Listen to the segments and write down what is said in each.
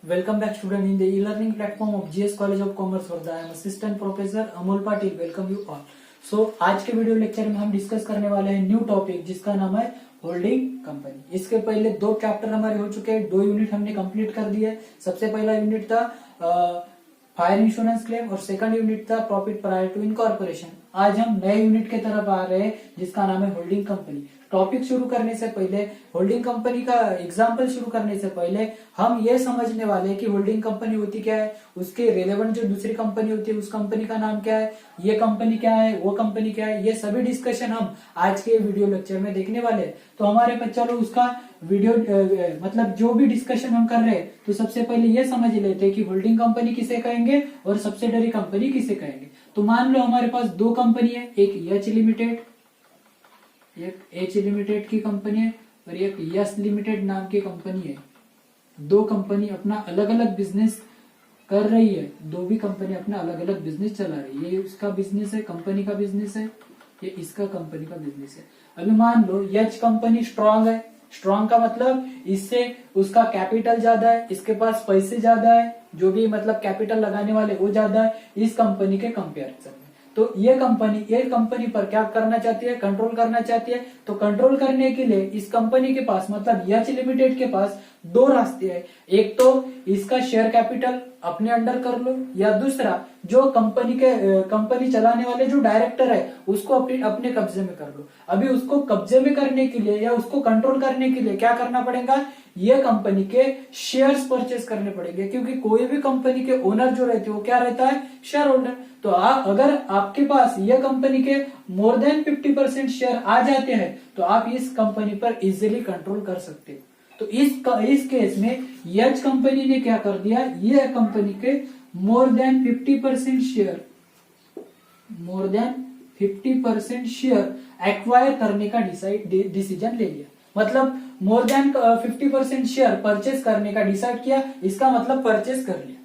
Welcome back student in the e-learning platform of GS College of Commerce Varda. I am assistant professor Amol Patil. Welcome you all. So आज के video lecture में हम discuss करने वाले हैं new topic जिसका नाम है होल्डिंग कंपनी। इसके पहले दो चैप्टर हमारे हो चुके हैं, 2 यूनिट हमने कंप्लीट कर दिए। सबसे पहला यूनिट था फायर इंश्योरेंस क्लेम और सेकंड यूनिट था प्रॉफिट प्रायर टू इनकॉर्पोरेशन। आज हम नए यूनिट की तरफ आ रहे हैं जिसका नाम है होल्डिंग कंपनी। टॉपिक शुरू करने से पहले, होल्डिंग कंपनी का एग्जाम्पल शुरू करने से पहले हम ये समझने वाले हैं कि होल्डिंग कंपनी होती क्या है, उसके रिलेवेंट जो दूसरी कंपनी होती है उस कंपनी का नाम क्या है, ये कंपनी क्या है, वो कंपनी क्या है, ये सभी डिस्कशन हम आज के वीडियो लेक्चर में देखने वाले हैं। तो हमारे पास चलो उसका वीडियो मतलब जो भी डिस्कशन हम कर रहे हैं तो सबसे पहले ये समझ लेते हैं कि होल्डिंग कंपनी किसे कहेंगे और सब्सिडरी कंपनी किसे कहेंगे। तो मान लो हमारे पास दो कंपनी है, एक एच लिमिटेड, एक एच लिमिटेड की कंपनी है और एक यस लिमिटेड नाम की कंपनी है। दो कंपनी अपना अलग अलग बिजनेस कर रही है, दो भी कंपनी अपना अलग अलग बिजनेस चला रही है। ये उसका बिजनेस है, कंपनी का बिजनेस है, ये इसका कंपनी का बिजनेस है। अभी मान लो यच कंपनी स्ट्रांग है, स्ट्रांग का मतलब इससे उसका कैपिटल ज्यादा है, इसके पास पैसे ज्यादा है, जो भी मतलब कैपिटल लगाने वाले वो ज्यादा है इस कंपनी के कंपेरिजन में। तो ये कंपनी पर क्या करना चाहती है, कंट्रोल करना चाहती है। तो कंट्रोल करने के लिए इस कंपनी के पास मतलब यच लिमिटेड के पास दो रास्ते हैं। एक तो इसका शेयर कैपिटल अपने अंडर कर लो, या दूसरा जो कंपनी चलाने वाले जो डायरेक्टर है उसको अपने कब्जे में कर लो। अभी उसको कब्जे में करने के लिए या उसको कंट्रोल करने के लिए क्या करना पड़ेगा, ये कंपनी के शेयर्स परचेस करने पड़ेंगे, क्योंकि कोई भी कंपनी के ओनर जो रहते हैं वो क्या रहता है, शेयर होल्डर। तो अगर आपके पास ये कंपनी के मोर देन 50% शेयर आ जाते हैं तो आप इस कंपनी पर इजीली कंट्रोल कर सकते हो। तो इस केस में यच कंपनी ने क्या कर दिया, ये कंपनी के मोर देन 50% शेयर एक्वायर करने का डिसीजन ले लिया। मतलब मोर देन 50% शेयर परचेस करने का डिसाइड किया, इसका मतलब परचेस कर लिया।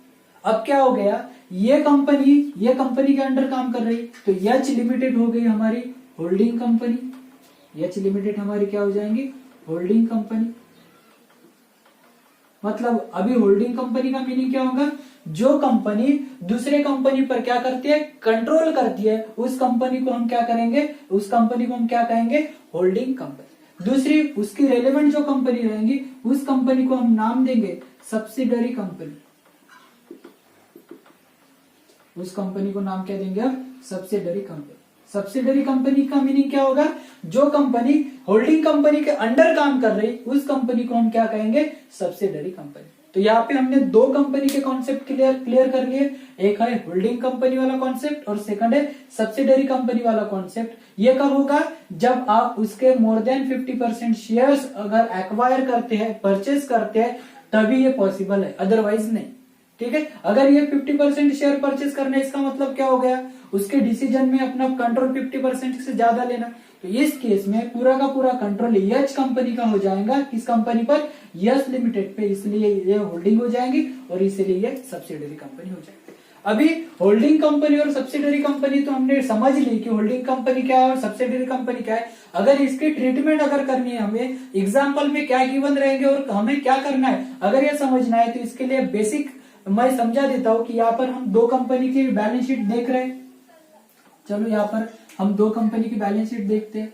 अब क्या हो गया, ये कंपनी के अंडर काम कर रही, तो यच लिमिटेड हो गई हमारी होल्डिंग कंपनी। यच लिमिटेड हमारी क्या हो जाएंगी, होल्डिंग कंपनी। मतलब अभी होल्डिंग कंपनी का मीनिंग क्या होगा, जो कंपनी दूसरे कंपनी पर क्या करती है, कंट्रोल करती है, उस कंपनी को हम क्या करेंगे, उस कंपनी को हम क्या कहेंगे, होल्डिंग कंपनी। दूसरी उसकी रेलेवेंट जो कंपनी रहेंगी उस कंपनी को हम नाम देंगे सब्सिडरी कंपनी। उस कंपनी को नाम क्या देंगे, अब सब्सिडरी कंपनी। सब्सिडरी कंपनी का मीनिंग क्या होगा, जो कंपनी होल्डिंग कंपनी के अंडर काम कर रही उस कंपनी को हम क्या कहेंगे, सब्सिडरी कंपनी। तो यहाँ पे हमने दो कंपनी के कॉन्सेप्ट क्लियर कर लिए, एक है होल्डिंग कंपनी वाला कॉन्सेप्ट और सेकंड है सब्सिडरी कंपनी वाला कॉन्सेप्ट। ये कब होगा, जब आप उसके मोर देन 50% शेयर्स अगर एक्वायर करते हैं, परचेस करते हैं, तभी ये पॉसिबल है, अदरवाइज नहीं। ठीक है, अगर ये 50% शेयर परचेस करना है इसका मतलब क्या हो गया, उसके डिसीजन में अपना कंट्रोल 50% से ज्यादा लेना। तो इस केस में पूरा का पूरा कंट्रोल यच कंपनी का हो जाएगा, किस कंपनी पर, यस लिमिटेड पे, इसलिए ये होल्डिंग हो जाएंगी और इसलिए ये सब्सिडरी कंपनी हो जाएगी। अभी होल्डिंग कंपनी और सब्सिडरी कंपनी तो हमने समझ ली कि होल्डिंग कंपनी क्या है और सब्सिडरी कंपनी क्या है। अगर इसकी ट्रीटमेंट अगर करनी है हमें, एग्जाम्पल में क्या गिवन रहेंगे और हमें क्या करना है, अगर ये समझना है तो इसके लिए बेसिक मैं समझा देता हूं कि यहाँ पर हम दो कंपनी की बैलेंस शीट देख रहे हैं। चलो यहाँ पर हम दो कंपनी की बैलेंस शीट देखते हैं।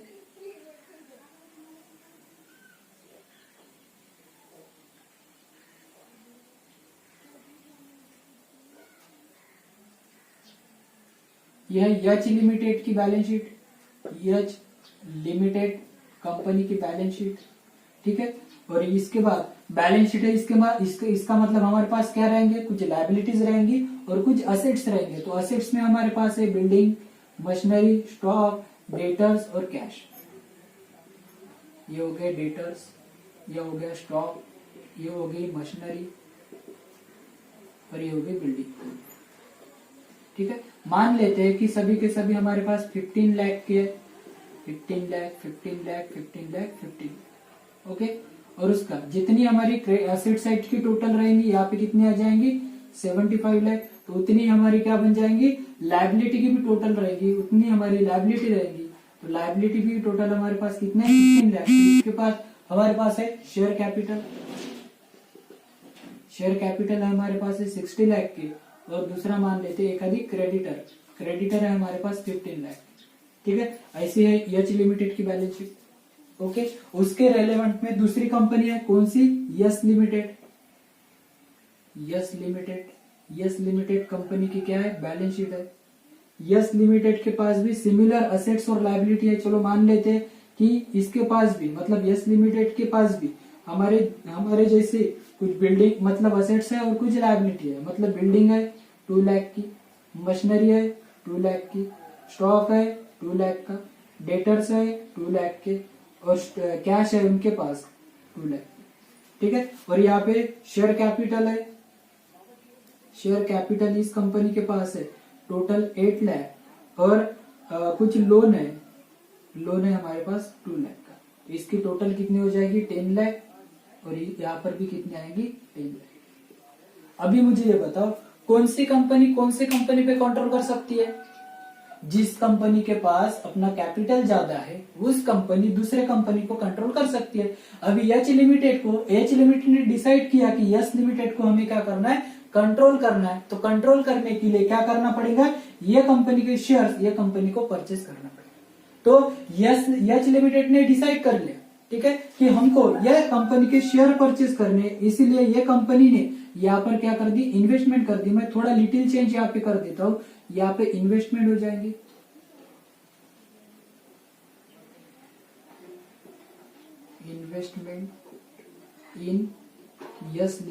यह यच लिमिटेड की बैलेंस शीट, यच लिमिटेड कंपनी की बैलेंस शीट, ठीक है। और इसके बाद बैलेंस शीट है, इसके बाद इसका मतलब हमारे पास क्या रहेंगे, कुछ लायबिलिटीज रहेंगी और कुछ असेट्स रहेंगे। तो असेट्स में हमारे पास है बिल्डिंग, मशीनरी, स्टॉक, डेटर्स और कैश। ये हो गए डेटर्स, ये हो गया स्टॉक, ये हो गई मशीनरी और ये हो गई बिल्डिंग। ठीक है, मान लेते हैं कि सभी के सभी हमारे पास 15 लाख के, 15 लाख, ओके। और उसका जितनी हमारी एसेट साइड की टोटल रहेंगी, यहाँ पे कितनी आ जाएंगी, 75 लाख। तो उतनी हमारी क्या बन जाएंगी, लायबिलिटी की भी टोटल रहेगी, उतनी हमारी लायबिलिटी रहेगी। तो लायबिलिटी भी टोटल हमारे पास कितने, 15 लाख। इसके पास हमारे पास है शेयर कैपिटल। शेयर कैपिटल है हमारे पास 60 लाख की, और दूसरा मान लेते एक अधिक क्रेडिटर है हमारे पास 15 लाख। ठीक है, ऐसी है यच लिमिटेड की बैलेंस शीट। ओके, उसके रेलेवेंट में दूसरी कंपनी है कौन सी, यस लिमिटेड कंपनी की क्या है, बैलेंस शीट है। यस लिमिटेड के पास भी सिमिलर असेट्स और लायबिलिटी है। चलो मान लेते हैं कि इसके पास भी, मतलब यस लिमिटेड के पास भी हमारे जैसे कुछ बिल्डिंग मतलब असेट्स है और कुछ लायबिलिटी है। मतलब बिल्डिंग है 2 लाख की, मशीनरी है 2 लाख की, स्टॉक है 2 लाख का, डेटर्स है 2 लाख के, और कैश है उनके पास 2 लाख। ठीक है, और यहाँ पे शेयर कैपिटल है, शेयर कैपिटल इस कंपनी के पास है टोटल 8 लाख, और कुछ लोन है हमारे पास 2 लाख का। तो इसकी टोटल कितनी हो जाएगी 10 लाख, और यहाँ पर भी कितनी आएंगी 10 लाख। अभी मुझे ये बताओ कौन सी कंपनी पे कंट्रोल कर सकती है। जिस कंपनी के पास अपना कैपिटल ज्यादा है उस कंपनी दूसरे कंपनी को कंट्रोल कर सकती है। अभी एच लिमिटेड ने डिसाइड किया कि यस लिमिटेड को हमें क्या करना है, कंट्रोल करना है। तो कंट्रोल करने के लिए क्या करना पड़ेगा, ये कंपनी के शेयर्स ये कंपनी को परचेस करना पड़ेगा। तो यच लिमिटेड ने डिसाइड कर लिया, ठीक है, कि हमको यह कंपनी के शेयर परचेस करने, इसीलिए ये कंपनी ने यहाँ पर क्या कर दी, इन्वेस्टमेंट कर दी। मैं थोड़ा लिटिल चेंज यहाँ पे कर देता हूँ, यहाँ पे इन्वेस्टमेंट हो जाएंगे, इन्वेस्टमेंट इन यस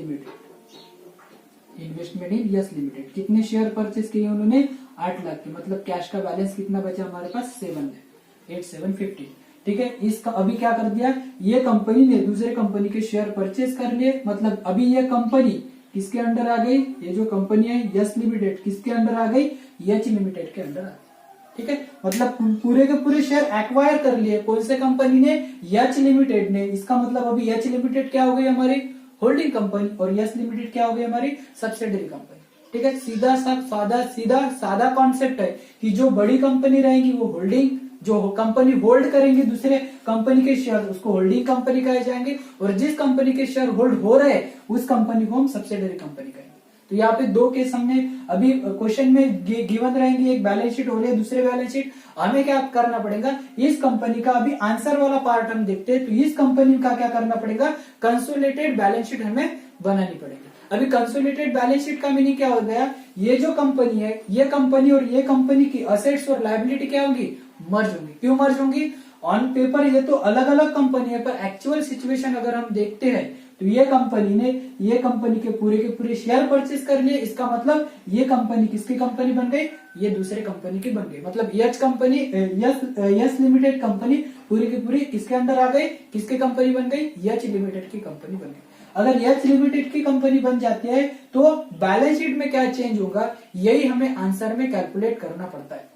लिमिटेड। कितने शेयर परचेस किए उन्होंने, 8 लाख के। मतलब कैश का बैलेंस कितना बचा हमारे पास, 7 लाख, 8750। ठीक है, इसका अभी क्या कर दिया, ये कंपनी ने दूसरे कंपनी के शेयर परचेस कर लिए। मतलब अभी ये कंपनी किसके अंडर आ गई, ये जो कंपनी है यस लिमिटेड किसके अंडर आ गई, एच लिमिटेड के अंडर आ गई। ठीक है, मतलब पूरे के पूरे शेयर एक्वायर कर लिए कौन से कंपनी ने, एच लिमिटेड ने। इसका मतलब अभी एच लिमिटेड क्या हो गई हमारी होल्डिंग कंपनी, और यस लिमिटेड क्या हो गई हमारी सब्सिडरी कंपनी। ठीक है, सीधा सादा कॉन्सेप्ट है कि जो बड़ी कंपनी रहेगी वो होल्डिंग, जो कंपनी होल्ड करेंगे दूसरे कंपनी के शेयर उसको होल्डिंग कंपनी कहे जाएंगे, और जिस कंपनी के शेयर होल्ड हो रहे हैं उस कंपनी को हम सब्सिडरी कंपनी कहेंगे। तो यहाँ पे 2 केस हमने अभी क्वेश्चन में गिवन रहेंगे, एक बैलेंस शीट हो रही है, दूसरे बैलेंस शीट। हमें क्या करना पड़ेगा, इस कंपनी का अभी आंसर वाला पार्ट हम देखते हैं। तो इस कंपनी का क्या करना पड़ेगा, कंसोलिडेटेड बैलेंस शीट हमें बनानी पड़ेगी। अभी कंसोलिडेटेड बैलेंस शीट का मीनिंग क्या हो गया, ये जो कंपनी है ये कंपनी और ये कंपनी की असेट्स और लायबिलिटी क्या होगी, मर्ज होंगी। क्यों मर्ज होंगी, ऑन पेपर ये तो अलग अलग कंपनी है, पर एक्चुअल सिचुएशन अगर हम देखते हैं तो ये कंपनी के पूरे शेयर परचेस कर लिए। इसका मतलब ये कंपनी किसकी कंपनी बन गई, ये दूसरे कंपनी की बन गई। मतलब यस लिमिटेड कंपनी पूरी की पूरी किसके अंदर आ गई, किसकी कंपनी बन गई, एच लिमिटेड की कंपनी बन गई। अगर एच लिमिटेड की कंपनी बन जाती है तो बैलेंस शीट में क्या चेंज होगा, यही हमें आंसर में कैलकुलेट करना पड़ता है।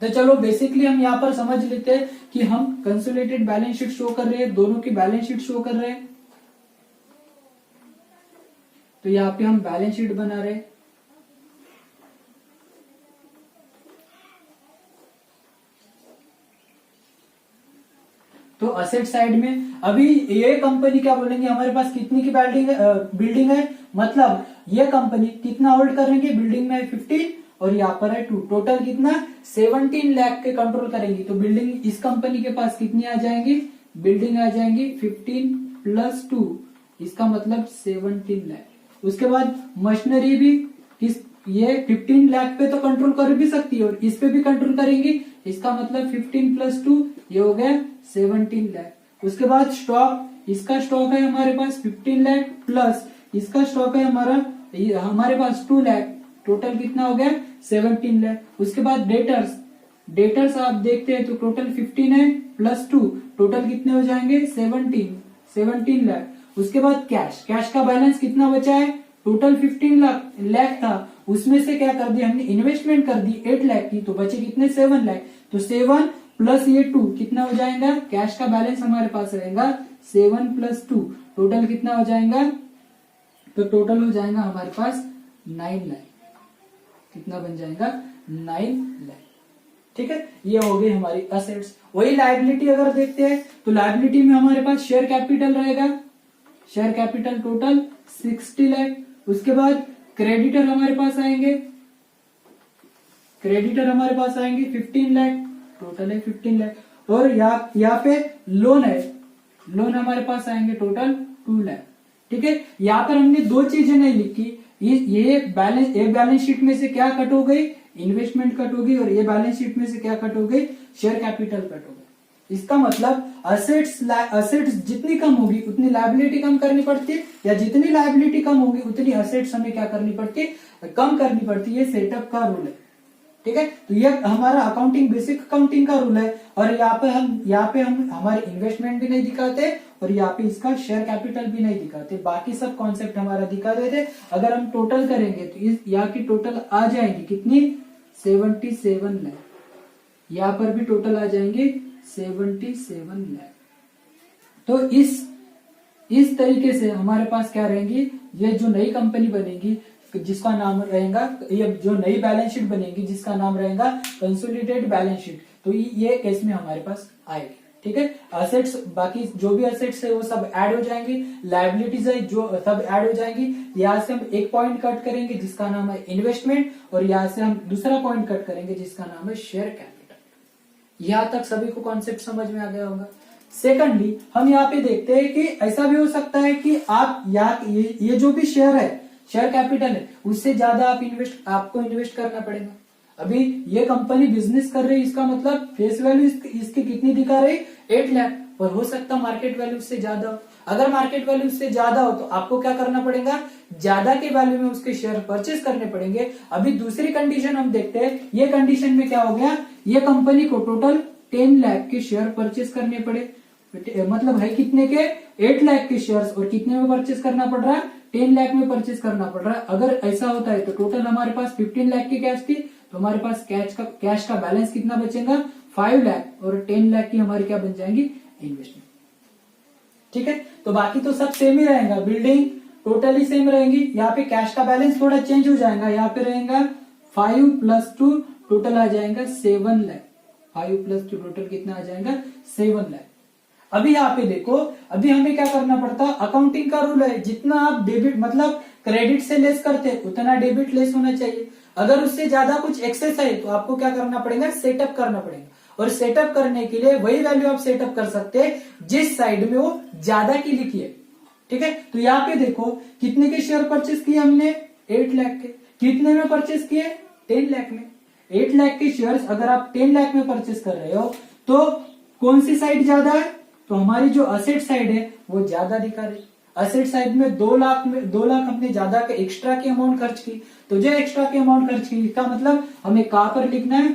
तो चलो बेसिकली हम यहाँ पर समझ लेते हैं कि हम कंसोलिडेटेड बैलेंस शीट शो कर रहे हैं, दोनों की बैलेंस शीट शो कर रहे हैं। तो यहाँ पे हम बैलेंस शीट बना रहे हैं। तो असेट साइड में अभी ये कंपनी क्या बोलेंगे, हमारे पास कितनी की बिल्डिंग है, मतलब ये कंपनी कितना होल्ड करेंगे, बिल्डिंग में 15 और यहाँ पर है 2, टोटल कितना 17 लाख के कंट्रोल करेंगी। तो बिल्डिंग इस कंपनी के पास कितनी आ जाएंगी, बिल्डिंग आ जाएंगी 15 + 2, इसका मतलब 17 लाख। उसके बाद मशीनरी भी ये 15 लाख पे तो कंट्रोल कर भी सकती है और इस पे भी कंट्रोल करेंगी, इसका मतलब 15 + 2 ये हो गया 17 लाख। उसके बाद स्टॉक, इसका स्टॉक है हमारे पास 15 लाख प्लस इसका स्टॉक है हमारे पास 2 लाख, टोटल कितना हो गया 17 लाख। उसके बाद डेटर्स आप देखते हैं तो टोटल 15 है + 2, टोटल कितने हो जाएंगे 17 लाख। उसके बाद कैश का बैलेंस कितना बचा है, टोटल 15 लाख था, उसमें से क्या कर दिया हमने, इन्वेस्टमेंट कर दी 8 लाख की, तो बचे कितने 7 लाख। तो 7 + ये 2 कितना हो जाएगा, कैश का बैलेंस हमारे पास रहेगा 7 + 2, टोटल कितना हो जाएगा, तो टोटल हो जाएगा हमारे पास 9 लाख। कितना बन जाएगा 9 लाख। ठीक है, ये हो गई हमारी असेट्स। वही लायबिलिटी अगर देखते हैं तो लायबिलिटी में हमारे पास शेयर कैपिटल रहेगा, शेयर कैपिटल टोटल 60 लाख। उसके बाद क्रेडिटर हमारे पास आएंगे, 15 लाख, टोटल है 15 लाख। और यहाँ पे लोन है, लोन हमारे पास आएंगे टोटल 2 लाख। ठीक है, यहाँ पर हमने दो चीजें नहीं लिखी, ये बैलेंस शीट में से क्या कट हो गई, इन्वेस्टमेंट कट होगी, और ये बैलेंस शीट में से क्या कट हो गई, शेयर कैपिटल कट हो गई। इसका मतलब असेट्स जितनी कम होगी उतनी लायबिलिटी कम करनी पड़ती है, या जितनी लायबिलिटी कम होगी उतनी असेट्स हमें क्या करनी पड़ती है, कम करनी पड़ती है। सेटअप का रूल है। ठीक है, तो ये हमारा अकाउंटिंग, बेसिक अकाउंटिंग का रूल है। और यहाँ पे हम हमारे इन्वेस्टमेंट भी नहीं दिखाते, और यहाँ पे इसका शेयर कैपिटल भी नहीं दिखाते, बाकी सब कॉन्सेप्ट हमारा दिखा देते। अगर हम टोटल करेंगे तो यहाँ की टोटल आ जाएंगी कितनी, 77 लाख। यहाँ पर भी टोटल आ जाएंगे 77 लाख। तो इस तरीके से हमारे पास क्या रहेंगी, ये जो नई कंपनी बनेगी जिसका नाम रहेगा, ये जो नई बैलेंस शीट बनेगी जिसका नाम रहेगा कंसोलिडेटेड बैलेंस शीट, तो ये केस में हमारे पास आएगी। ठीक है, असेट्स, बाकी जो भी असेट्स है वो सब ऐड हो जाएंगी, लायबिलिटीज है जो सब ऐड हो जाएंगी। यहाँ से हम एक पॉइंट कट करेंगे जिसका नाम है इन्वेस्टमेंट, और यहाँ से हम दूसरा पॉइंट कट करेंगे जिसका नाम है शेयर कैपिटल। यहाँ तक सभी को कॉन्सेप्ट समझ में आ गया होगा। सेकंडली हम यहाँ पे देखते हैं कि ऐसा भी हो सकता है कि आप ये जो भी शेयर है, शेयर कैपिटल है, उससे ज्यादा आपको इन्वेस्ट करना पड़ेगा। अभी ये कंपनी बिजनेस कर रही है, इसका मतलब फेस वैल्यू इसकी कितनी दिखा रही, 8 लाख, और हो सकता मार्केट वैल्यू उससे ज्यादा हो। अगर मार्केट वैल्यू उससे ज्यादा हो तो आपको क्या करना पड़ेगा, ज्यादा के वैल्यू में उसके शेयर परचेज करने पड़ेंगे। अभी दूसरी कंडीशन हम देखते हैं, ये कंडीशन में क्या हो गया, ये कंपनी को टोटल 10 लाख के शेयर परचेज करने पड़े, मतलब है कितने के, 8 लाख के शेयर्स, और कितने में परचेज करना पड़ रहा है, 10 लाख में परचेज करना पड़ रहा है। अगर ऐसा होता है तो टोटल हमारे पास 15 लाख की कैश थी, तो हमारे पास कैश का बैलेंस कितना बचेगा, 5 लाख, और 10 लाख की हमारी क्या बन जाएंगी, इन्वेस्टमेंट। ठीक है, तो बाकी तो सब सेम ही रहेगा, बिल्डिंग टोटली सेम रहेंगी। यहाँ पे कैश का बैलेंस थोड़ा चेंज हो जाएगा, यहाँ पे रहेगा 5 + 2, टोटल आ जाएगा 7 लाख। 5 + 2 टोटल कितना आ जाएगा, 7 लाख। अभी यहाँ पे देखो, अभी हमें क्या करना पड़ता, अकाउंटिंग का रूल है, जितना आप डेबिट मतलब क्रेडिट से लेस करते हैं उतना डेबिट लेस होना चाहिए। अगर उससे ज्यादा कुछ एक्सेस है तो आपको क्या करना पड़ेगा, सेटअप करना पड़ेगा। और सेटअप करने के लिए वही वैल्यू आप सेटअप कर सकते हैं जिस साइड में वो ज्यादा की लिखी है। ठीक है, तो यहाँ पे देखो कितने के शेयर परचेस किए हमने, 8 लाख के। कितने में परचेस किए, 10 लाख में। 8 लाख के शेयर्स अगर आप 10 लाख में परचेस कर रहे हो तो कौन सी साइड ज्यादा है, तो हमारी जो असेट साइड है वो ज्यादा दिखा रही। असेट साइड में 2 लाख हमने ज्यादा के एक्स्ट्रा की अमाउंट खर्च की, तो जो एक्स्ट्रा की अमाउंट खर्च की इसका मतलब हमें कहां पर लिखना है,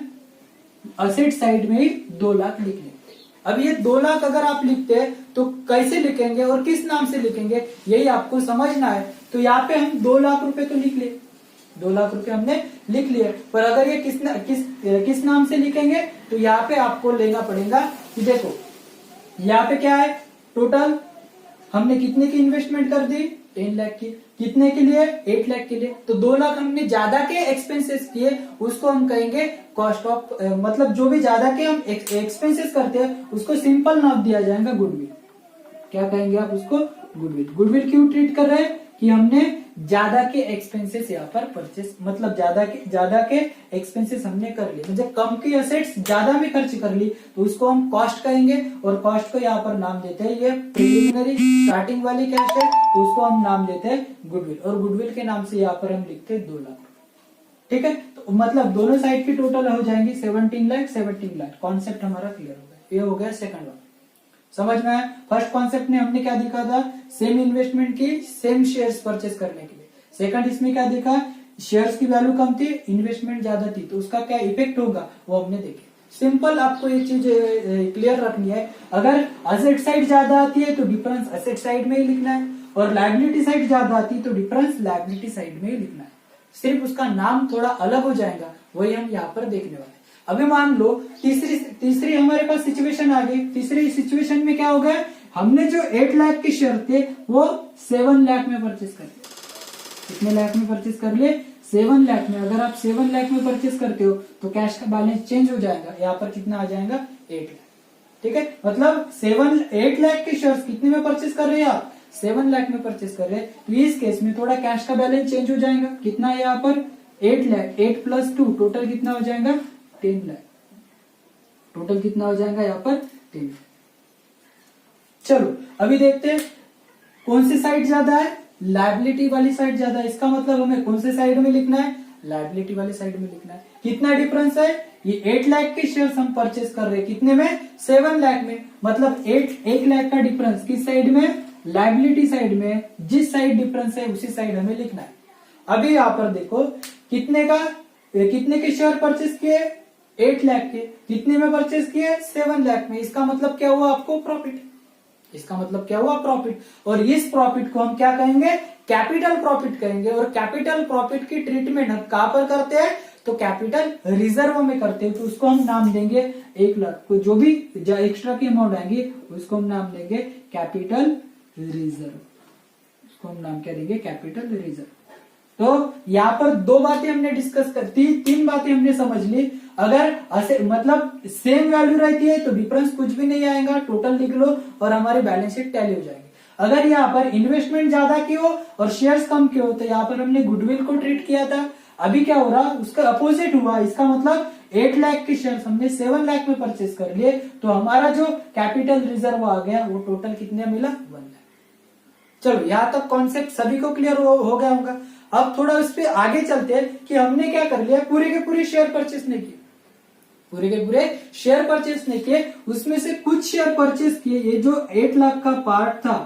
असेट साइड में ही 2 लाख लिखने। अब ये 2 लाख अगर आप लिखते हैं तो कैसे लिखेंगे और किस नाम से लिखेंगे, यही आपको समझना है। तो यहाँ पे हम 2 लाख रुपए तो लिख लिए, 2 लाख रुपए हमने लिख लिए, पर अगर ये किस नाम से लिखेंगे, तो यहाँ पे आपको लेना पड़ेगा कि देखो यहाँ पे क्या है, टोटल हमने कितने की इन्वेस्टमेंट कर दी, 10 लाख की। कितने के लिए, 8 लाख के लिए। तो 2 लाख हमने ज्यादा के एक्सपेंसेस किए, उसको हम कहेंगे कॉस्ट ऑफ, मतलब जो भी ज्यादा के हम एक्सपेंसेस करते हैं उसको सिंपल नाम दिया जाएगा गुडविल। क्या कहेंगे आप उसको, गुडविल। गुडविल क्यों ट्रीट कर रहे हैं कि हमने ज्यादा के एक्सपेंसेस यहाँ पर परचेस, मतलब ज्यादा के एक्सपेंसेस हमने कर लिए, मतलब कम की असेट्स ज्यादा में खर्च कर ली, तो उसको हम कॉस्ट कहेंगे। और कॉस्ट को यहाँ पर नाम देते हैं, ये प्रिलिमिनरी स्टार्टिंग वाली कैश है, तो उसको हम नाम देते हैं गुडविल। और गुडविल के नाम से यहाँ पर हम लिखते हैं 2 लाख। ठीक है, तो मतलब दोनों साइड की टोटल हो जाएंगी 17 लाख। कॉन्सेप्ट हमारा क्लियर हो गया। ये हो गया सेकंड वन, समझ में आया। फर्स्ट कॉन्सेप्ट में हमने क्या दिखा था, सेम इन्वेस्टमेंट की सेम शेयर्स परचेस करने के लिए। सेकंड इसमें क्या देखा, शेयर्स की वैल्यू कम थी, इन्वेस्टमेंट ज्यादा थी, तो उसका क्या इफेक्ट होगा वो हमने देखे। सिंपल आपको ये चीज क्लियर रखनी है। अगर असेट साइड ज्यादा आती है तो डिफरेंस असेट साइड में ही लिखना है, और लायबिलिटी साइड ज्यादा आती है तो डिफरेंस लायबिलिटी साइड में ही लिखना है। सिर्फ उसका नाम थोड़ा अलग हो जाएगा, वही हम यहाँ पर देखने वाले। अभी मान लो तीसरी हमारे पास सिचुएशन आ गई। तीसरी सिचुएशन में क्या हो गया, हमने जो 8 लाख के शेयर थे वो 7 लाख में परचेस कर लिए। कितने लाख में परचेस कर लिए, 7 लाख में। अगर आप 7 लाख में परचेस करते हो तो कैश का बैलेंस चेंज हो जाएगा, यहाँ पर कितना आ जाएगा, 8 लाख। ठीक है, मतलब 8 लाख के शेयर्स कितने में परचेस कर रहे हैं आप, 7 लाख में परचेस कर रहे हैं, तो इस केस में थोड़ा कैश का बैलेंस चेंज हो जाएगा। कितना है यहाँ पर 8 लाख, 8 + 2 टोटल कितना हो जाएगा 10 लाख। टोटल कितना हो जाएगा यहाँ पर 10 लाख। चलो अभी देखते हैं कौन सी साइड ज्यादा है, लायबिलिटी वाली साइड ज्यादा है। इसका मतलब हमें कौन से साइड में लिखना है, लायबिलिटी वाली साइड में लिखना है। कितना डिफरेंस है, ये 8 लाख के शेयर हम परचेस कर रहे हैं, कितने में 7 लाख में, मतलब 1 लाख का डिफरेंस किस साइड में, लायबिलिटी साइड में। जिस साइड डिफरेंस है उसी साइड हमें लिखना है। अभी यहाँ पर देखो कितने के शेयर परचेस किए, 8 लाख के, कितने में परचेस किए 7 लाख में। इसका मतलब क्या हुआ आपको, प्रॉफिट। इसका मतलब क्या हुआ, प्रॉफिट। और इस प्रॉफिट को हम क्या कहेंगे, कैपिटल प्रॉफिट कहेंगे। और कैपिटल प्रॉफिट की ट्रीटमेंट हम कहां पर करते हैं, तो कैपिटल रिजर्व में करते हैं। तो उसको हम नाम देंगे 1 लाख को, जो भी एक्स्ट्रा की अमाउंट आएंगी उसको हम नाम देंगे कैपिटल रिजर्व। उसको हम नाम क्या देंगे, कैपिटल रिजर्व। तो यहाँ पर 2 बातें हमने डिस्कस कर, 3 बातें हमने समझ ली। अगर ऐसे मतलब सेम वैल्यू रहती है तो डिफरेंस कुछ भी नहीं आएगा, टोटल लिख लो और हमारे बैलेंस शीट टैली हो जाएगी। अगर यहाँ पर इन्वेस्टमेंट ज्यादा की हो और शेयर्स कम के हो, तो यहाँ पर हमने गुडविल को ट्रीट किया था। अभी क्या हो रहा, उसका अपोजिट हुआ। इसका मतलब 8 लाख के शेयर्स हमने 7 लाख में परचेस कर लिए, तो हमारा जो कैपिटल रिजर्व आ गया वो टोटल कितने मिला, 1 लाख। चलो यहाँ तक कॉन्सेप्ट सभी को क्लियर हो गया होगा। अब थोड़ा उस पर आगे चलते हैं कि हमने क्या कर लिया, पूरे के पूरे शेयर परचेस नहीं किए, पूरे के पूरे शेयर परचेस नहीं किए, उसमें से कुछ शेयर परचेस किए। ये जो 8 लाख का पार्ट था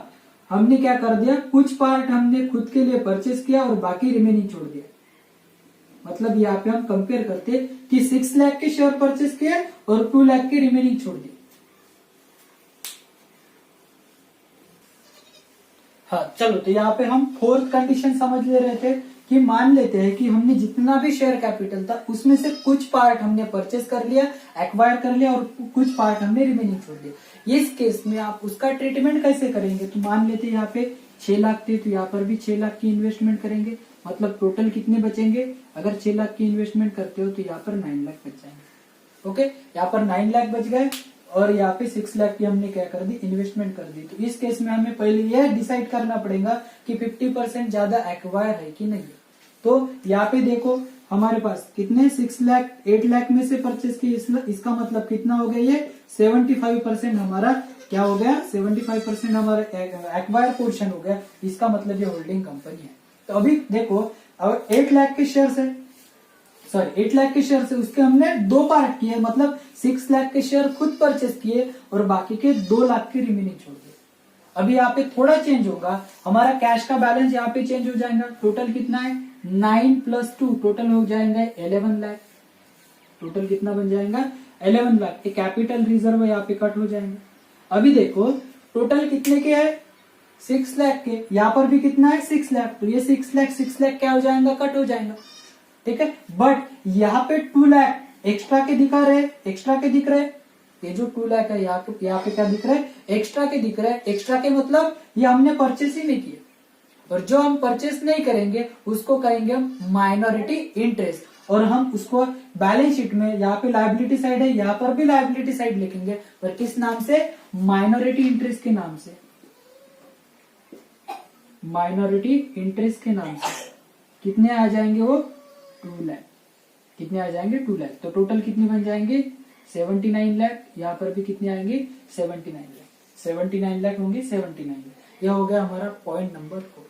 हमने क्या कर दिया, कुछ पार्ट हमने खुद के लिए परचेस किया और बाकी रिमेनिंग छोड़ दिया। मतलब यहाँ पे हम कंपेयर करते कि 6 लाख के शेयर परचेस किए और 2 लाख के रिमेनिंग छोड़ दिए। हाँ चलो, तो यहाँ पे हम 4th कंडीशन समझ ले रहे थे कि मान लेते हैं कि हमने जितना भी शेयर कैपिटल था उसमें से कुछ पार्ट हमने परचेस कर लिया, एक्वायर कर लिया, और कुछ पार्ट हमने रिमेनिंग छोड़ दिया। इस केस में आप उसका ट्रीटमेंट कैसे करेंगे, तो मान लेते हैं यहाँ पे 6 लाख थे, तो यहाँ पर भी 6 लाख की इन्वेस्टमेंट करेंगे। मतलब टोटल कितने बचेंगे, अगर 6 लाख की इन्वेस्टमेंट करते हो तो यहाँ पर 9 लाख बच जाएंगे। ओके, यहाँ पर 9 लाख बच गए और यहाँ पे 6 लाख की हमने क्या कर दी, इन्वेस्टमेंट कर दी। तो इस केस में हमें पहले यह डिसाइड करना पड़ेगा कि 50% ज्यादा एक्वायर है कि नहीं। तो यहाँ पे देखो हमारे पास कितने 6 लाख 8 लाख में से परचेस की, इसका मतलब कितना हो गया, ये 75% हमारा क्या हो गया, 75% हमारा एक्वायर पोर्शन हो गया। इसका मतलब ये होल्डिंग कंपनी है। तो अभी देखो अब 8 लाख के शेयर है, सॉरी 8 लाख के शेयर से उसके हमने 2 पार्ट किए, मतलब 6 लाख के शेयर खुद परचेस किए और बाकी के 2 लाख की रिमेनिंग छोड़ दिए। अभी यहाँ पे थोड़ा चेंज होगा, हमारा कैश का बैलेंस यहाँ पे चेंज हो जाएगा। टोटल कितना है, 9 + 2 टोटल हो जाएगा 11 लाख। टोटल कितना बन जाएगा, 11 लाख। ये कैपिटल रिजर्व यहाँ पे कट हो जाएंगे। अभी देखो टोटल कितने के है, 6 लाख के, यहाँ पर भी कितना है 6 लाख, तो ये 6 लाख क्या हो जाएगा, कट हो जाएगा। ठीक है, बट यहाँ पे 2 लाख एक्स्ट्रा के दिखा रहे, एक्स्ट्रा के दिख रहे। ये जो 2 लाख है यहाँ पे क्या दिख रहा है, एक्स्ट्रा के दिख रहा है। एक्स्ट्रा के मतलब ये हमने परचेस ही नहीं किया, और जो हम परचेस नहीं करेंगे उसको कहेंगे हम माइनॉरिटी इंटरेस्ट। और हम उसको बैलेंस शीट में यहाँ पे लायबिलिटी साइड है, यहाँ पर भी लायबिलिटी साइड लिखेंगे, पर किस नाम से, माइनॉरिटी इंटरेस्ट के नाम से, माइनॉरिटी इंटरेस्ट के नाम से। कितने आ जाएंगे वो, 2 लाख। कितने आ जाएंगे, 2 लाख। तो टोटल कितने बन जाएंगे, 79 लाख। यहाँ पर भी कितने आएंगे, 79 लाख। 79 लाख होंगे, 79 लाख। यह हो गया हमारा पॉइंट नंबर 4।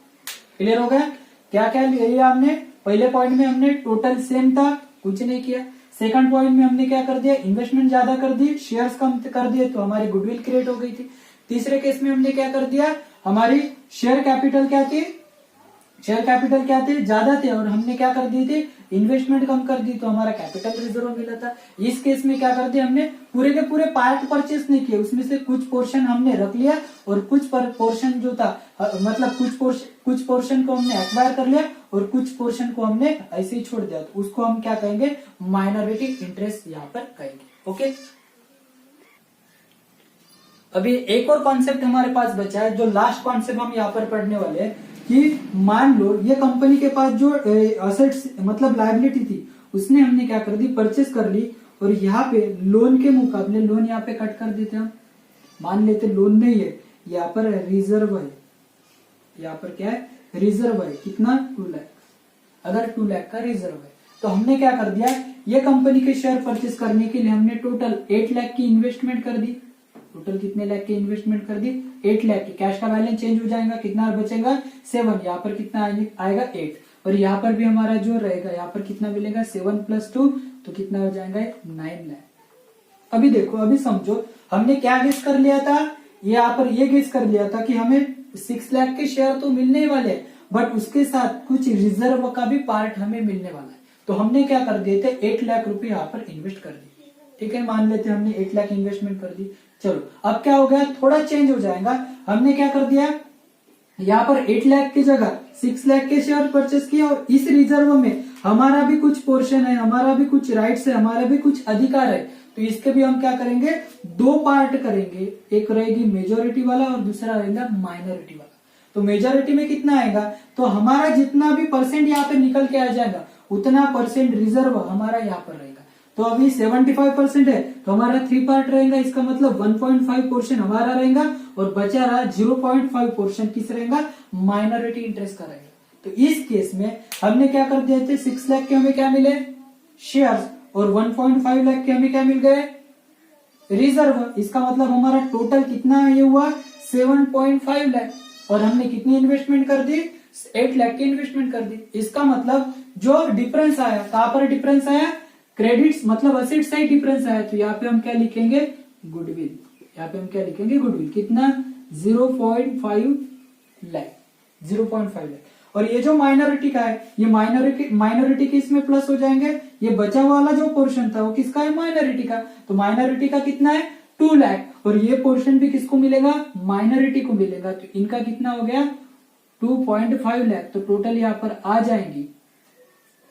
क्लियर हो गया, क्या क्या लिया हमने। पहले पॉइंट में हमने टोटल सेम था, कुछ नहीं किया। सेकंड पॉइंट में हमने क्या कर दिया, इन्वेस्टमेंट ज्यादा कर दी, शेयर्स कम कर दिए, तो हमारी गुडविल क्रिएट हो गई थी। तीसरे केस में हमने क्या कर दिया, हमारी शेयर कैपिटल क्या थी, शेयर कैपिटल क्या थे, ज्यादा थे, और हमने क्या कर दी थी, इन्वेस्टमेंट कम कर दी, तो हमारा कैपिटल रिजर्व मिला था। इस केस में क्या कर दिया, हमने पूरे के पूरे पार्ट परचेस नहीं किए, उसमें से कुछ पोर्शन हमने रख लिया और कुछ पोर्शन जो था, मतलब कुछ पोर्शन को हमने एक्वायर कर लिया और कुछ पोर्शन को हमने ऐसे ही छोड़ दिया। तो उसको हम क्या कहेंगे, माइनॉरिटी इंटरेस्ट यहाँ पर कहेंगे। ओके, अभी एक और कॉन्सेप्ट हमारे पास बचा है, जो लास्ट कॉन्सेप्ट हम यहाँ पर पढ़ने वाले हैं कि मान लो ये कंपनी के पास जो असेट्स मतलब लायबिलिटी थी, उसने हमने क्या कर दी, परचेस कर ली, और यहाँ पे लोन के मुकाबले लोन यहाँ पे कट कर देते हम। मान लेते लोन नहीं है, यहाँ पर रिजर्व है, यहाँ पर क्या है, रिजर्व है कितना, 2 लाख। अगर 2 लाख का रिजर्व है तो हमने क्या कर दिया, ये कंपनी के शेयर परचेस करने के लिए हमने टोटल 8 लाख की इन्वेस्टमेंट कर दी। टोटल कितने लाख की इन्वेस्टमेंट कर दी, 8 लाख की। कैश का बैलेंस चेंज हो जाएगा, कितना बचेगा 7, यहाँ पर कितना आएगा 8, और यहाँ पर भी हमारा जो रहेगा, यहाँ पर कितना मिलेगा 7 + 2, तो कितना हो जाएगा 9 लाख। अभी देखो, अभी समझो, हमने क्या गेस कर लिया था, यहाँ पर ये गेस कर लिया था कि हमें 6 लाख के शेयर तो मिलने ही वाले हैं, बट उसके साथ कुछ रिजर्व का भी पार्ट हमें मिलने वाला है। तो हमने क्या कर दिए थे, 8 लाख रुपए यहाँ पर इन्वेस्ट कर दिए। ठीक है, मान लेते हमने 8 लाख इन्वेस्टमेंट कर दी। चलो अब क्या हो गया, थोड़ा चेंज हो जाएगा। हमने क्या कर दिया, यहाँ पर 8 लाख की जगह 6 लाख के शेयर परचेस किए, और इस रिजर्व में हमारा भी कुछ पोर्शन है, हमारा भी कुछ राइट्स है, हमारा भी कुछ अधिकार है। तो इसके भी हम क्या करेंगे, 2 पार्ट करेंगे, एक रहेगी मेजोरिटी वाला और दूसरा रहेगा माइनॉरिटी वाला। तो मेजोरिटी में कितना आएगा, तो हमारा जितना भी परसेंट यहाँ पे निकल के आ जाएगा उतना परसेंट रिजर्व हमारा यहाँ पर रहेगा। तो अभी 75% है, तो हमारा 3 पार्ट रहेगा, इसका मतलब 1.5 पोर्शन हमारा रहेगा, और बचा रहा 0.5 पोर्शन किस रहेगा, माइनॉरिटी इंटरेस्ट का रहेगा। तो इस केस में हमने क्या कर दिए थे, 6 लाख के हमें क्या मिले, शेयर्स, और 1.5 लाख के हमें क्या मिल गए, रिजर्व। इसका मतलब हमारा टोटल कितना ये हुआ, 7.5 लाख, और हमने कितनी इन्वेस्टमेंट कर दी, 8 लाख की इन्वेस्टमेंट कर दी। इसका मतलब जो डिफरेंस आया, कहां पर डिफरेंस आया, क्रेडिट्स मतलब असेट साइड डिफरेंस आया। तो यहाँ पे हम क्या लिखेंगे, गुडविल। यहाँ पे हम क्या लिखेंगे, गुडविल कितना, 0.5 लाख, 0.5 लाख। और ये जो माइनॉरिटी का है, ये माइनॉरिटी के इसमें प्लस हो जाएंगे, ये बचा वाला जो पोर्शन था वो किसका है, माइनॉरिटी का। तो माइनॉरिटी का कितना है, 2 लाख, और ये पोर्शन भी किसको मिलेगा, माइनॉरिटी को मिलेगा। तो इनका कितना हो गया, 2.5 लाख। तो टोटल यहाँ पर आ जाएंगी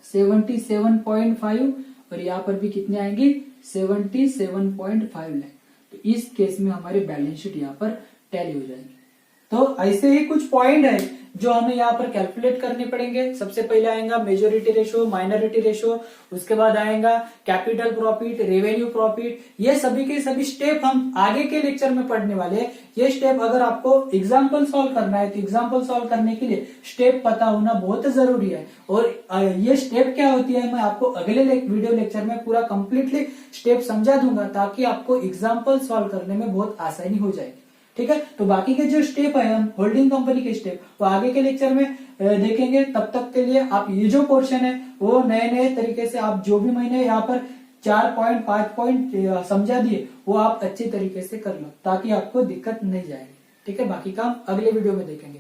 77.5, और यहाँ पर भी कितने आएंगे, 77.5 लाख। तो इस केस में हमारे बैलेंस शीट यहाँ पर टैली हो जाएगी। तो ऐसे ही कुछ पॉइंट है जो हमें यहाँ पर कैलकुलेट करने पड़ेंगे। सबसे पहले आएगा मेजोरिटी रेशो, माइनॉरिटी रेशो, उसके बाद आएगा कैपिटल प्रॉफिट, रेवेन्यू प्रॉफिट। ये सभी के सभी स्टेप हम आगे के लेक्चर में पढ़ने वाले हैं। ये स्टेप अगर आपको एग्जाम्पल सॉल्व करना है तो एग्जाम्पल सॉल्व करने के लिए स्टेप पता होना बहुत जरूरी है। और ये स्टेप क्या होती है मैं आपको अगले वीडियो लेक्चर में पूरा कंप्लीटली स्टेप समझा दूंगा, ताकि आपको एग्जाम्पल सॉल्व करने में बहुत आसानी हो जाएगी। ठीक है, तो बाकी के जो स्टेप है हम होल्डिंग कंपनी के स्टेप वो आगे के लेक्चर में देखेंगे। तब तक के लिए आप ये जो पोर्शन है वो नए नए तरीके से आप जो भी मैंने यहाँ पर 4 पॉइंट 5 पॉइंट समझा दिए वो आप अच्छे तरीके से कर लो, ताकि आपको दिक्कत नहीं जाएगी। ठीक है, बाकी काम अगले वीडियो में देखेंगे।